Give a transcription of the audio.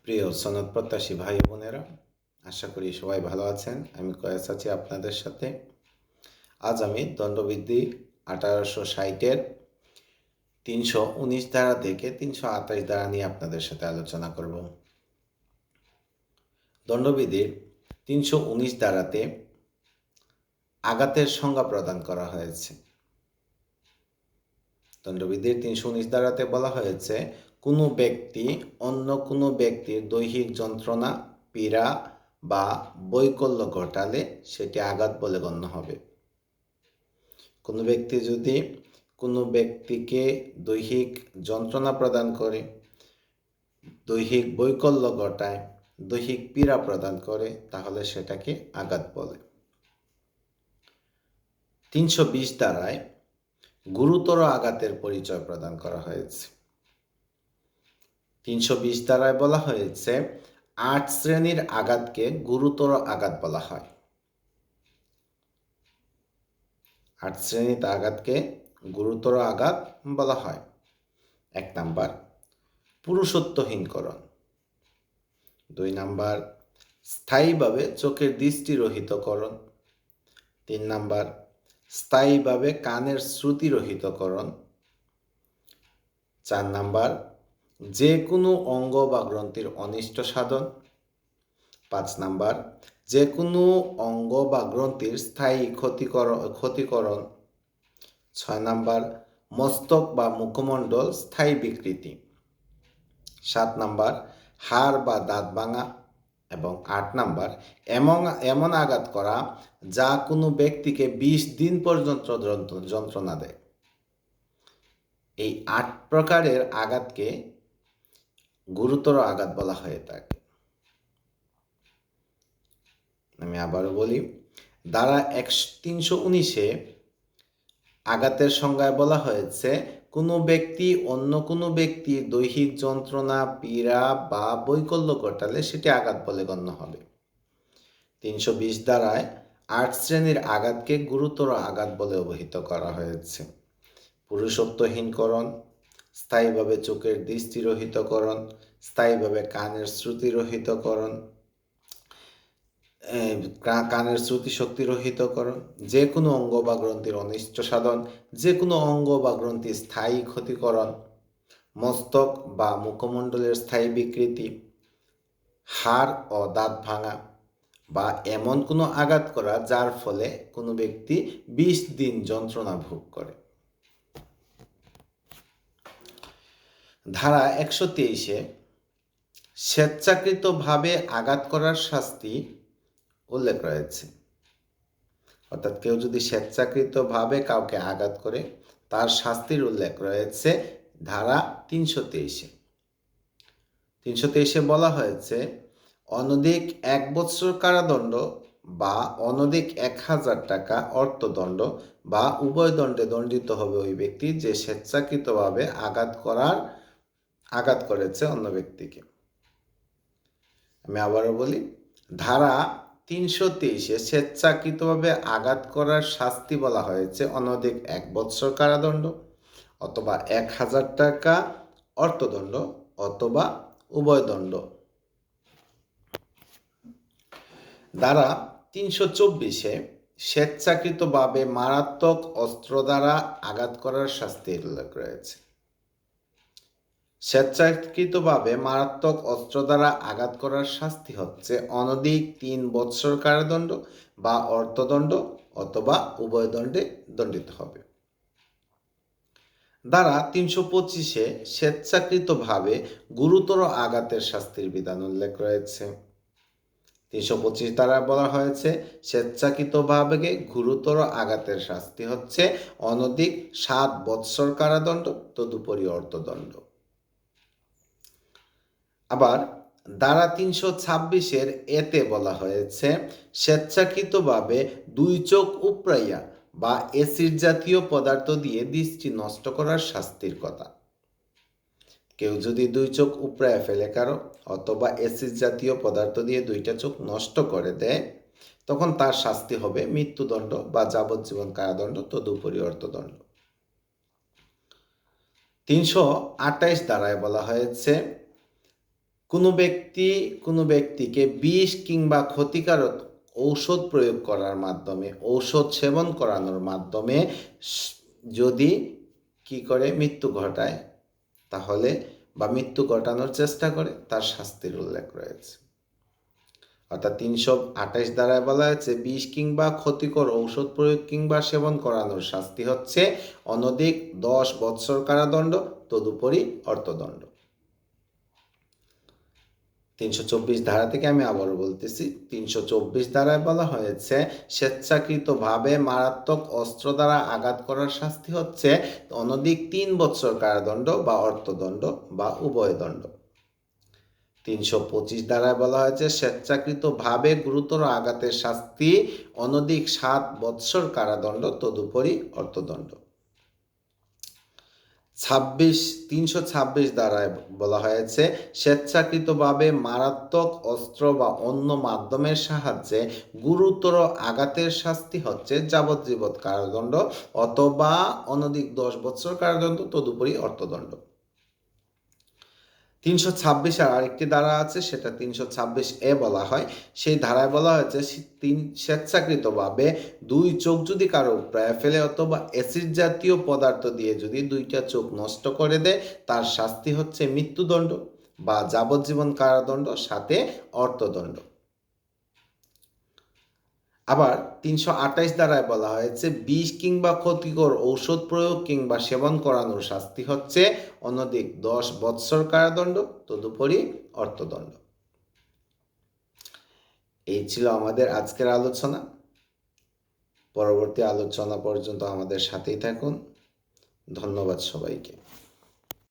প্রিয় সনদ প্রত্যাশী ভাই বোনেরা, আশা করি সবাই ভালো আছেন। আমি কয়েস আছি আপনাদের সাথে। আজ আমি দণ্ডবিধি 1860-এর 319 ধারা থেকে 328 ধারা নিয়ে আপনাদের সাথে আলোচনা করব। দণ্ডবিধির 319 ধারাতে আঘাতের সংজ্ঞা প্রদান করা হয়েছে। দণ্ডবিধির 319 ধারাতে বলা হয়েছে, কোনো ব্যক্তি অন্য কোনো ব্যক্তির দৈহিক যন্ত্রণা, পীড়া বা বৈকল্য ঘটালে সেটি আঘাত বলে গণ্য হবে। কোনো ব্যক্তি যদি কোনো ব্যক্তিকে দৈহিক যন্ত্রণা প্রদান করে, দৈহিক বৈকল্য ঘটায়, দৈহিক পীড়া প্রদান করে, তাহলে সেটাকে আঘাত বলে। 320 ধারায় গুরুতর আঘাতের পরিচয় প্রদান করা হয়েছে। 320 ধারায় বলা হয়েছে, 8 শ্রেণীর আঘাতকে গুরুতর আঘাত বলা হয়। 8 শ্রেণীর আঘাতকে গুরুতর আঘাত বলা হয়। 1 নাম্বার পুরুষত্বহীনকরণ, 2 নাম্বার স্থায়ীভাবে চোখের দৃষ্টিরহিতকরণ, 3 নাম্বার স্থায়ীভাবে কানের শ্রুতিরহিতকরণ, 4 নাম্বার যে কোনো অঙ্গ বা গ্রন্থির অনিষ্ট সাধন, 5 নাম্বার যে কোনো অঙ্গ বা গ্রন্থির স্থায়ী ক্ষতিকরণ, 6 নাম্বার মস্তক বা মুখমণ্ডল স্থায়ী বিকৃতি, 7 নাম্বার হাড় বা দাঁত ভাঙা এবং 8 নাম্বার এমন আঘাত করা যা কোনো ব্যক্তিকে 20 দিন পর্যন্ত যন্ত্রণা দেয়। এই 8 প্রকারের আঘাতকে গুরুতর আঘাত বলা হয়ে থাকে। আমি আবারও বলি, ধারা 319-এ আঘাতের সংজ্ঞায় বলা হয়েছে, কোনো ব্যক্তি অন্য কোনো ব্যক্তির দৈহিক যন্ত্রণা, পীড়া বা বৈকল্য ঘটালে সেটি আঘাত বলে গণ্য হবে। 320 ধারায় 8 শ্রেণীর আঘাতকে গুরুতর আঘাত বলে অভিহিত করা হয়েছে। পুরুষত্বহীনকরণ, স্থায়ীভাবে চোখের দৃষ্টিরহিতকরণ, স্থায়ীভাবে কানের শ্রুতিরহিতকরণ, কানের শ্রুতিশক্তিরহিতকরণ, যে কোনো অঙ্গ বা গ্রন্থির অনিষ্ট সাধন, যে কোনো অঙ্গ বা গ্রন্থির স্থায়ী ক্ষতিকরণ, মস্তক বা মুখমণ্ডলের স্থায়ী বিকৃতি, হাড় ও দাঁত ভাঙা বা এমন কোনো আঘাত করা যার ফলে কোনো ব্যক্তি 20 দিন যন্ত্রণা ভোগ করে। ধারা 123-এ স্বেচ্ছাকৃতভাবে আঘাত করার শাস্তি উল্লেখ রয়েছে। অর্থাৎ কেউ যদি স্বেচ্ছাকৃতভাবে কাউকে আঘাত করে, তার শাস্তির উল্লেখ রয়েছে ধারা 323-এ। 323-এ বলা হয়েছে, অনধিক 1 বৎসর কারাদণ্ড বা অনধিক 1000 টাকা অর্থদণ্ড বা উভয় দণ্ডে দণ্ডিত হবে ওই ব্যক্তি যে স্বেচ্ছাকৃতভাবে আঘাত করেছে অন্য ব্যক্তিকে। আমি আবারও বলি, ধারা 323-এ স্বেচ্ছাকৃতভাবে আঘাত করার শাস্তি বলা হয়েছে অনধিক 1 বৎসর কারাদণ্ড অথবা 1000 টাকা অর্থদণ্ড অথবা উভয় দণ্ড। ধারা 324-এ স্বেচ্ছাকৃতভাবে মারাত্মক অস্ত্র দ্বারা আঘাত করার শাস্তির উল্লেখ রয়েছে। স্বেচ্ছাকৃতভাবে মারাত্মক অস্ত্র দ্বারা আঘাত করার শাস্তি হচ্ছে অনধিক 3 বৎসর কারাদণ্ড বা অর্থদণ্ড অথবা উভয় দণ্ডে দণ্ডিত হবে। ধারা 325-এ স্বেচ্ছাকৃতভাবে গুরুতর আঘাতের শাস্তির বিধান উল্লেখ রয়েছে। 325 ধারা বলা হয়েছে, স্বেচ্ছাকৃতভাবে গুরুতর আঘাতের শাস্তি হচ্ছে অনধিক 7 বৎসর কারাদণ্ড তদুপরি অর্থদণ্ড। আবার ধারা 326-এর এতে বলা হয়েছে, স্বেচ্ছাকৃতভাবে 2 চোখ উপড়াইয়া বা এসিড জাতীয় পদার্থ দিয়ে দৃষ্টি নষ্ট করার শাস্তির কথা। কেউ যদি 2 চোখ উপড়াইয়া ফেলে কারো অথবা এসিড জাতীয় পদার্থ দিয়ে 2টা চোখ নষ্ট করে দেয়, তখন তার শাস্তি হবে মৃত্যুদণ্ড বা যাবজ্জীবন কারাদণ্ড তদুপরি অর্থদণ্ড। 328 ধারায় বলা হয়েছে, কোনো ব্যক্তিকে বিষ কিংবা ক্ষতিকারক ঔষধ প্রয়োগ করার মাধ্যমে, ঔষধ সেবন করানোর মাধ্যমে যদি কি করে মৃত্যু ঘটায়, তাহলে বা মৃত্যু ঘটানোর চেষ্টা করে, তার শাস্তির উল্লেখ রয়েছে। অর্থাৎ 328 ধারায় বলা হয়েছে বিষ কিংবা ক্ষতিকর ঔষধ প্রয়োগ কিংবা সেবন করানোর শাস্তি হচ্ছে অনধিক 10 বৎসর কারাদণ্ড, তদুপরি অর্থদণ্ড। 324 ধারা থেকে আমি আবারও বলতেছি, 324 ধারায় বলা হয়েছে স্বেচ্ছাকৃতভাবে মারাত্মক অস্ত্র দ্বারা আঘাত করার শাস্তি হচ্ছে অনধিক 3 বৎসর কারাদণ্ড বা অর্থদণ্ড বা উভয় দণ্ড। 325 ধারায় বলা হয়েছে স্বেচ্ছাকৃতভাবে গুরুতর আঘাতের শাস্তি অনধিক 7 বৎসর কারাদণ্ড, তদুপরি অর্থদণ্ড। 326 ধারায় বলা হয়েছে স্বেচ্ছাকৃতভাবে মারাত্মক অস্ত্র বা অন্য মাধ্যমের সাহায্যে গুরুতর আঘাতের শাস্তি হচ্ছে যাবজ্জীবন কারাদণ্ড অথবা অনধিক 10 বৎসর কারাদণ্ড, তদুপরি অর্থদণ্ড। 326 আর আরেকটি ধারা আছে, সেটা 326A বলা হয়। সেই ধারায় বলা হয়েছে স্বেচ্ছাকৃতভাবে 2 চোখ যদি কারো উপড়ায় ফেলে অথবা অ্যাসিড জাতীয় পদার্থ দিয়ে যদি 2টা চোখ নষ্ট করে দেয়, তার শাস্তি হচ্ছে মৃত্যুদণ্ড বা যাবজ্জীবন কারাদণ্ড, সাথে অর্থদণ্ড। আবার 328 ধারায় বলা হয়েছে বিষ কিংবা ক্ষতিকর ঔষধ প্রয়োগ কিংবা সেবন করানোর শাস্তি হচ্ছে অনধিক 10 বৎসর কারাদণ্ড, তদুপরি অর্থদণ্ড। এই ছিল আমাদের আজকের আলোচনা। পরবর্তী আলোচনা পর্যন্ত আমাদের সাথেই থাকুন। ধন্যবাদ সবাইকে।